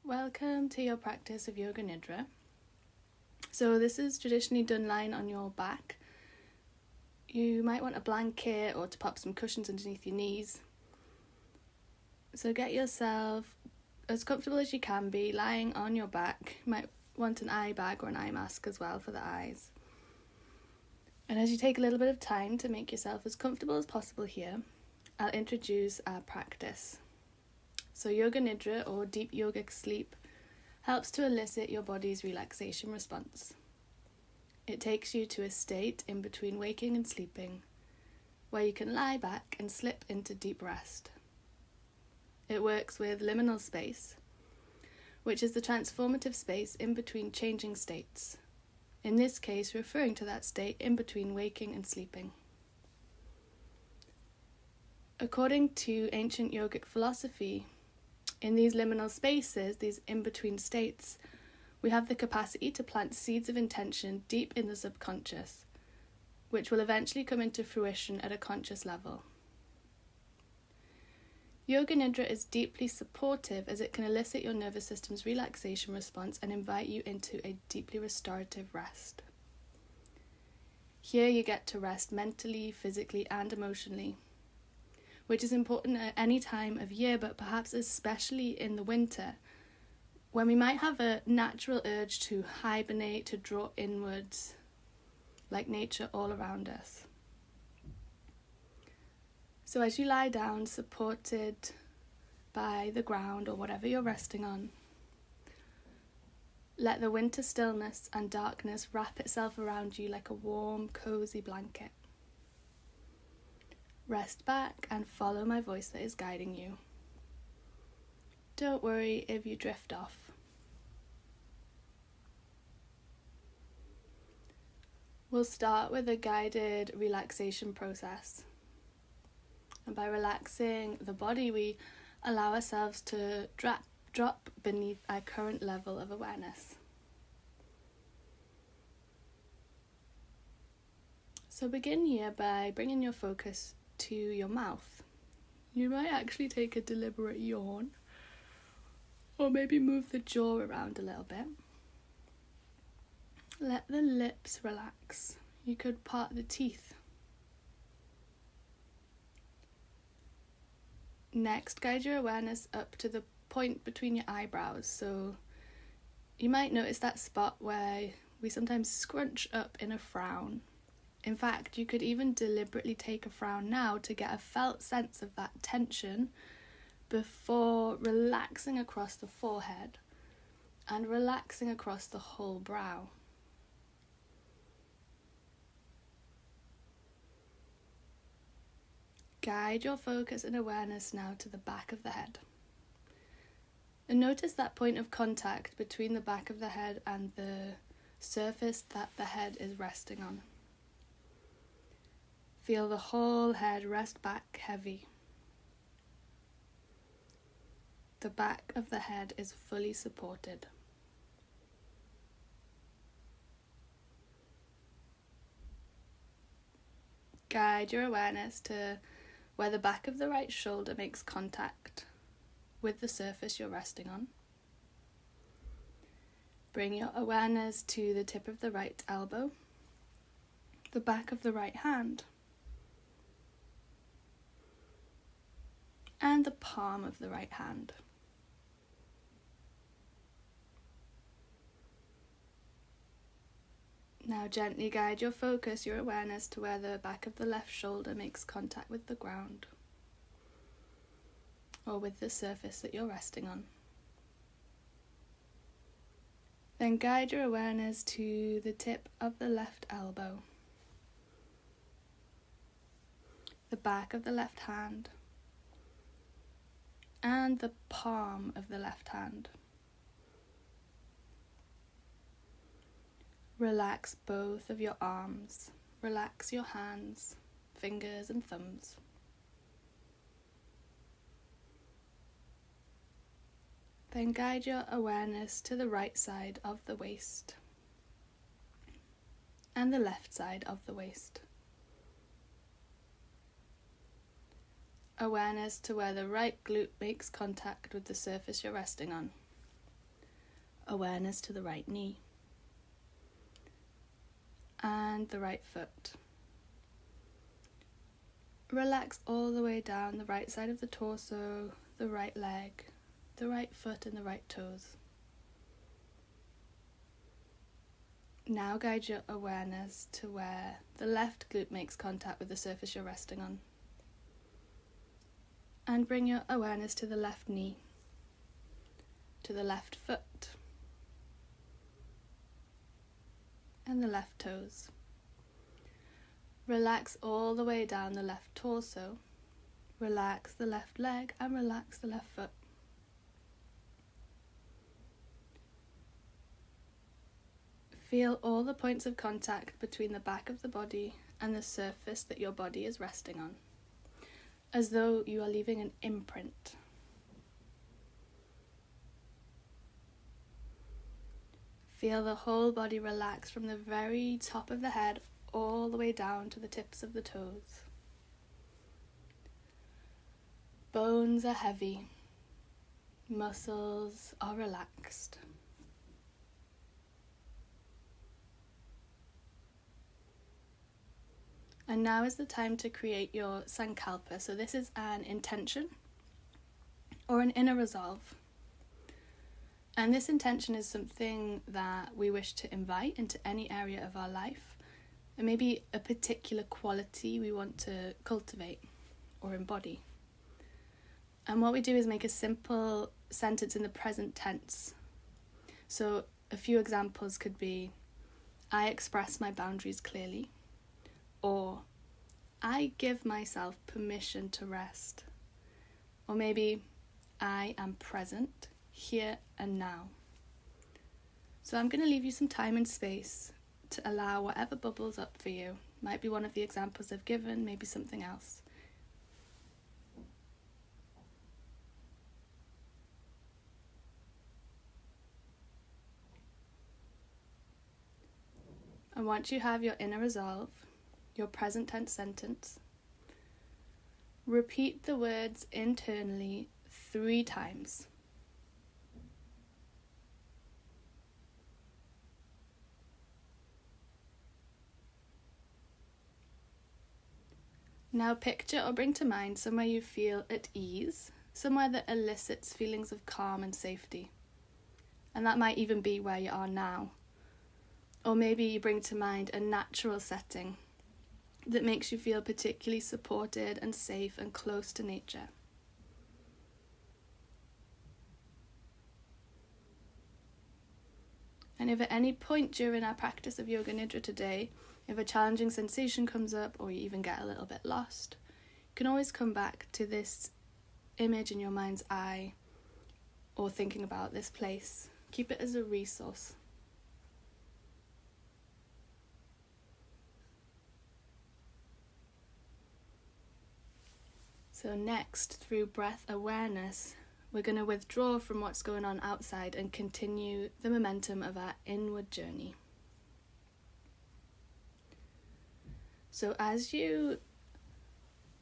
Welcome to your practice of Yoga Nidra. So this is traditionally done lying on your back. You might want a blanket or to pop some cushions underneath your knees. So get yourself as comfortable as you can be lying on your back. You might want an eye bag or an eye mask as well for the eyes. And as you take a little bit of time to make yourself as comfortable as possible here, I'll introduce our practice. So Yoga Nidra or deep yogic sleep helps to elicit your body's relaxation response. It takes you to a state in between waking and sleeping, where you can lie back and slip into deep rest. It works with liminal space, which is the transformative space in between changing states, in this case referring to that state in between waking and sleeping. According to ancient yogic philosophy, in these liminal spaces, these in-between states, we have the capacity to plant seeds of intention deep in the subconscious, which will eventually come into fruition at a conscious level. Yoga Nidra is deeply supportive as it can elicit your nervous system's relaxation response and invite you into a deeply restorative rest. Here you get to rest mentally, physically, and emotionally, which is important at any time of year, but perhaps especially in the winter, when we might have a natural urge to hibernate, to draw inwards, like nature all around us. So as you lie down, supported by the ground or whatever you're resting on, let the winter stillness and darkness wrap itself around you like a warm, cozy blanket. Rest back and follow my voice that is guiding you. Don't worry if you drift off. We'll start with a guided relaxation process. And by relaxing the body, we allow ourselves to drop beneath our current level of awareness. So begin here by bringing your focus to your mouth. You might actually take a deliberate yawn, or maybe move the jaw around a little bit. Let the lips relax. You could part the teeth. Next, guide your awareness up to the point between your eyebrows. So you might notice that spot where we sometimes scrunch up in a frown. In fact, you could even deliberately take a frown now to get a felt sense of that tension before relaxing across the forehead and relaxing across the whole brow. Guide your focus and awareness now to the back of the head. And notice that point of contact between the back of the head and the surface that the head is resting on. Feel the whole head rest back heavy. The back of the head is fully supported. Guide your awareness to where the back of the right shoulder makes contact with the surface you're resting on. Bring your awareness to the tip of the right elbow, the back of the right hand, and the palm of the right hand. Now gently guide your focus, your awareness to where the back of the left shoulder makes contact with the ground or with the surface that you're resting on. Then guide your awareness to the tip of the left elbow, the back of the left hand, and the palm of the left hand. Relax both of your arms. Relax your hands, fingers and thumbs. Then guide your awareness to the right side of the waist and the left side of the waist. Awareness to where the right glute makes contact with the surface you're resting on. awareness to the right knee and the right foot. Relax all the way down the right side of the torso, the right leg, the right foot and the right toes. Now guide your awareness to where the left glute makes contact with the surface you're resting on. And bring your awareness to the left knee, to the left foot, and the left toes. Relax all the way down the left torso. Relax the left leg and relax the left foot. Feel all the points of contact between the back of the body and the surface that your body is resting on, as though you are leaving an imprint. Feel the whole body relax from the very top of the head all the way down to the tips of the toes. Bones are heavy. Muscles are relaxed. And now is the time to create your sankalpa. So this is an intention or an inner resolve. And this intention is something that we wish to invite into any area of our life. And maybe a particular quality we want to cultivate or embody. And what we do is make a simple sentence in the present tense. So a few examples could be, I express my boundaries clearly. Or, I give myself permission to rest. Or maybe, I am present, here and now. So I'm going to leave you some time and space to allow whatever bubbles up for you. Might be one of the examples I've given, maybe something else. And once you have your inner resolve, your present tense sentence, repeat the words internally 3 times. Now picture or bring to mind somewhere you feel at ease, somewhere that elicits feelings of calm and safety. And that might even be where you are now. Or maybe you bring to mind a natural setting that makes you feel particularly supported and safe and close to nature. And if at any point during our practice of Yoga Nidra today, if a challenging sensation comes up or you even get a little bit lost, you can always come back to this image in your mind's eye or thinking about this place. Keep it as a resource. So next, through breath awareness, we're going to withdraw from what's going on outside and continue the momentum of our inward journey. So as you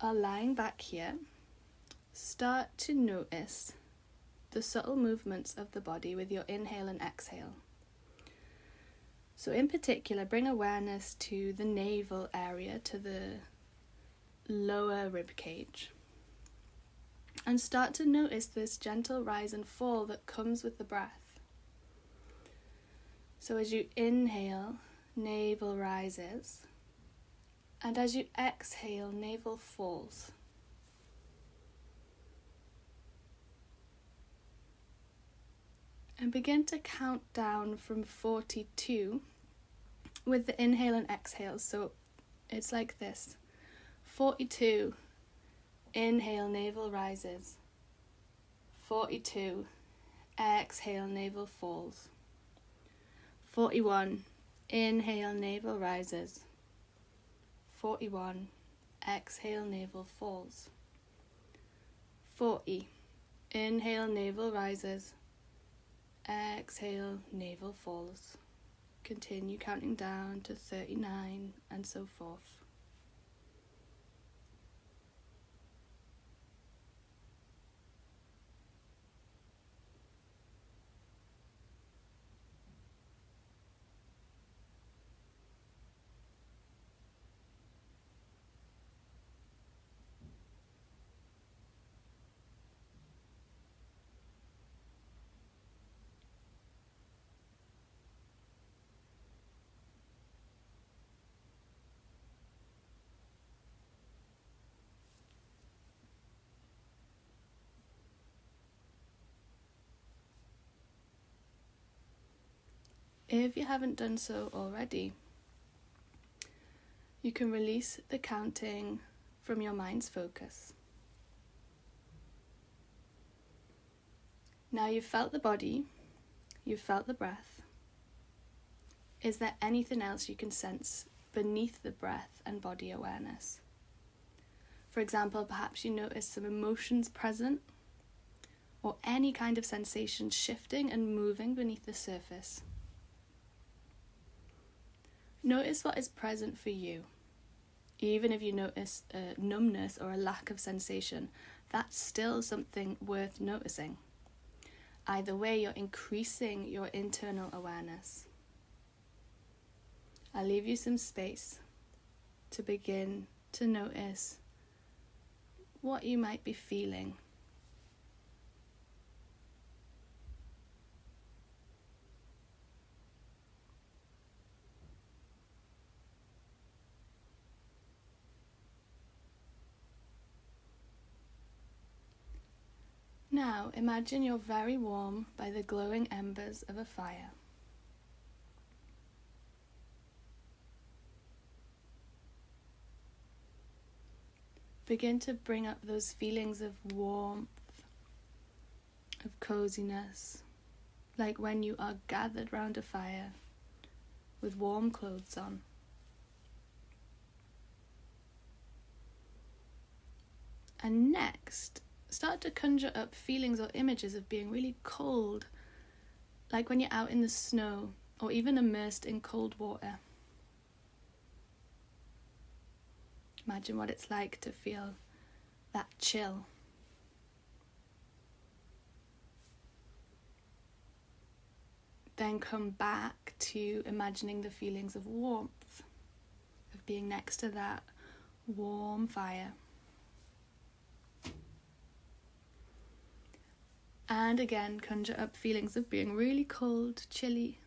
are lying back here, start to notice the subtle movements of the body with your inhale and exhale. So in particular, bring awareness to the navel area, to the lower rib cage. And start to notice this gentle rise and fall that comes with the breath. So as you inhale, navel rises. And as you exhale, navel falls. And begin to count down from 42 with the inhale and exhale. So it's like this. 42. Inhale, navel rises. 42. Exhale, navel falls. 41. Inhale, navel rises. 41. Exhale, navel falls. 40. Inhale, navel rises. Exhale, navel falls. Continue counting down to 39 and so forth. If you haven't done so already, you can release the counting from your mind's focus. Now you've felt the body, you've felt the breath. Is there anything else you can sense beneath the breath and body awareness? For example, perhaps you notice some emotions present, or any kind of sensation shifting and moving beneath the surface. Notice what is present for you. Even if you notice a numbness or a lack of sensation, that's still something worth noticing. Either way, you're increasing your internal awareness. I'll leave you some space to begin to notice what you might be feeling. Now imagine you're very warm by the glowing embers of a fire. Begin to bring up those feelings of warmth, of coziness, like when you are gathered round a fire with warm clothes on. And next, start to conjure up feelings or images of being really cold, like when you're out in the snow or even immersed in cold water. Imagine what it's like to feel that chill. Then come back to imagining the feelings of warmth, of being next to that warm fire. And again, conjure up feelings of being really cold, chilly.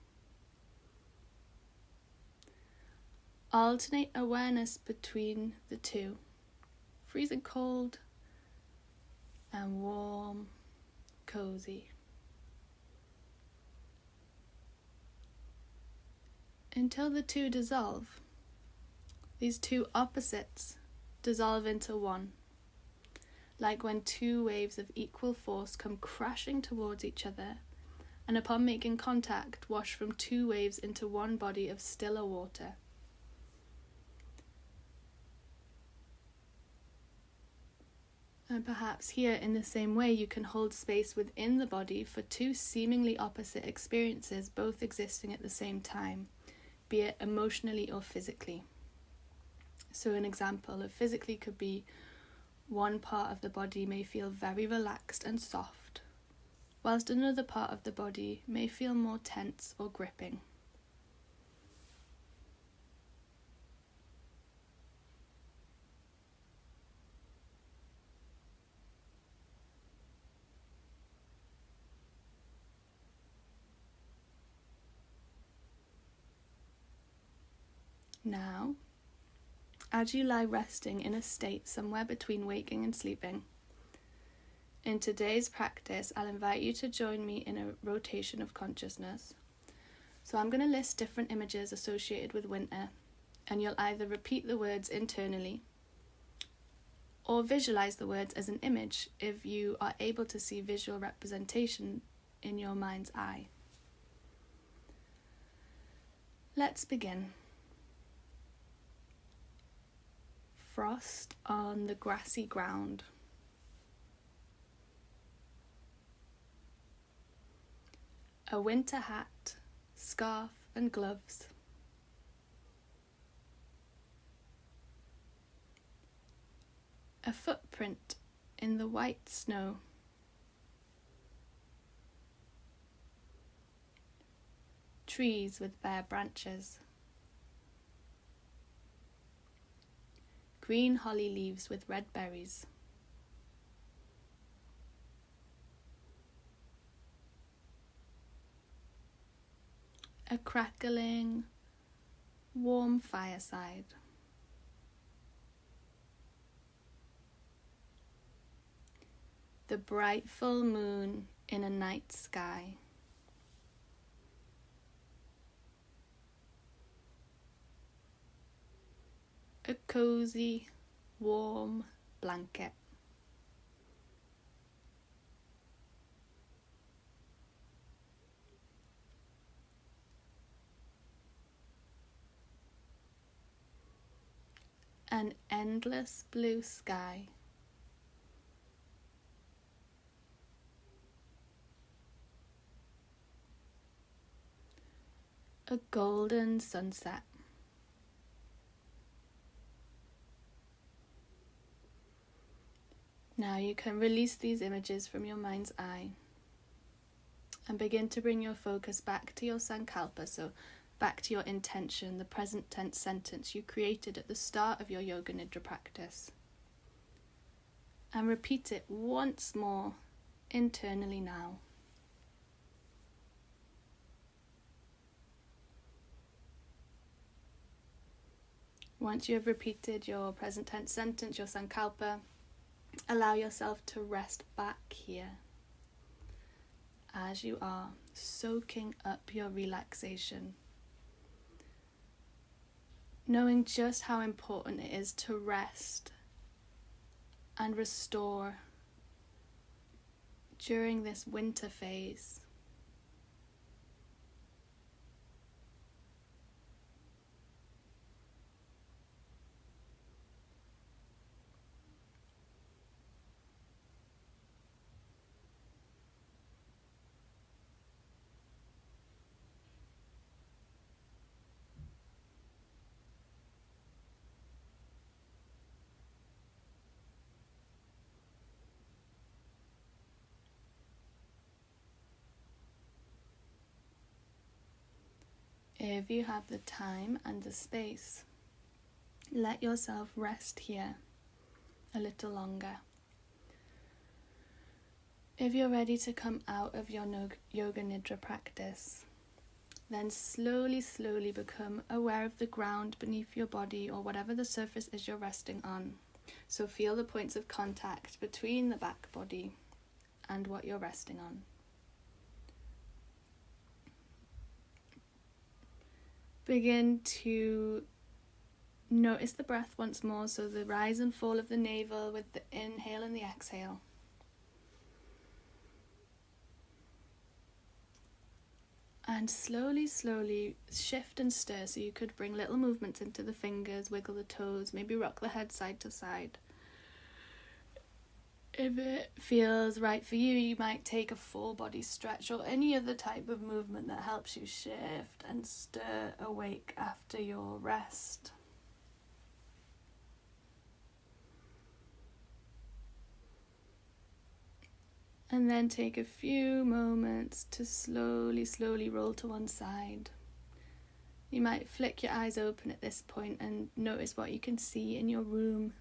Alternate awareness between the two, freezing cold and warm, cozy. Until the two dissolve. These two opposites dissolve into one, like when two waves of equal force come crashing towards each other, and upon making contact, wash from two waves into one body of stiller water. And perhaps here, in the same way, you can hold space within the body for two seemingly opposite experiences, both existing at the same time, be it emotionally or physically. So an example of physically could be one part of the body may feel very relaxed and soft, whilst another part of the body may feel more tense or gripping. Now, as you lie resting in a state somewhere between waking and sleeping, in today's practice, I'll invite you to join me in a rotation of consciousness. So I'm going to list different images associated with winter, and you'll either repeat the words internally or visualize the words as an image if you are able to see visual representation in your mind's eye. Let's begin. Frost on the grassy ground. A winter hat, scarf and gloves. A footprint in the white snow. Trees with bare branches. Green holly leaves with red berries. A crackling, warm fireside. The bright full moon in a night sky. a cozy, warm blanket. An endless blue sky. A golden sunset. Now you can release these images from your mind's eye and begin to bring your focus back to your sankalpa, so back to your intention, the present tense sentence you created at the start of your Yoga Nidra practice. And repeat it once more internally now. Once you have repeated your present tense sentence, your sankalpa, allow yourself to rest back here as you are, soaking up your relaxation. Knowing just how important it is to rest and restore during this winter phase. If you have the time and the space, let yourself rest here a little longer. If you're ready to come out of your Yoga Nidra practice, then slowly become aware of the ground beneath your body or whatever the surface is you're resting on. So feel the points of contact between the back body and what you're resting on. Begin to notice the breath once more, so the rise and fall of the navel with the inhale and the exhale. And slowly shift and stir, so you could bring little movements into the fingers, wiggle the toes, maybe rock the head side to side. If it feels right for you, you might take a full body stretch or any other type of movement that helps you shift and stir awake after your rest. And then take a few moments to slowly roll to one side. You might flick your eyes open at this point and notice what you can see in your room.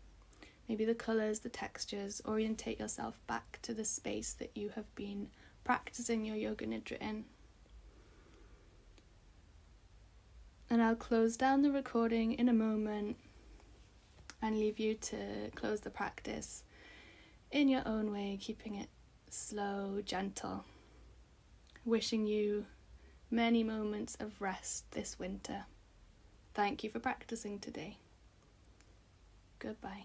Maybe the colours, the textures. Orientate yourself back to the space that you have been practicing your Yoga Nidra in. And I'll close down the recording in a moment and leave you to close the practice in your own way, keeping it slow, gentle. Wishing you many moments of rest this winter. Thank you for practicing today. Goodbye.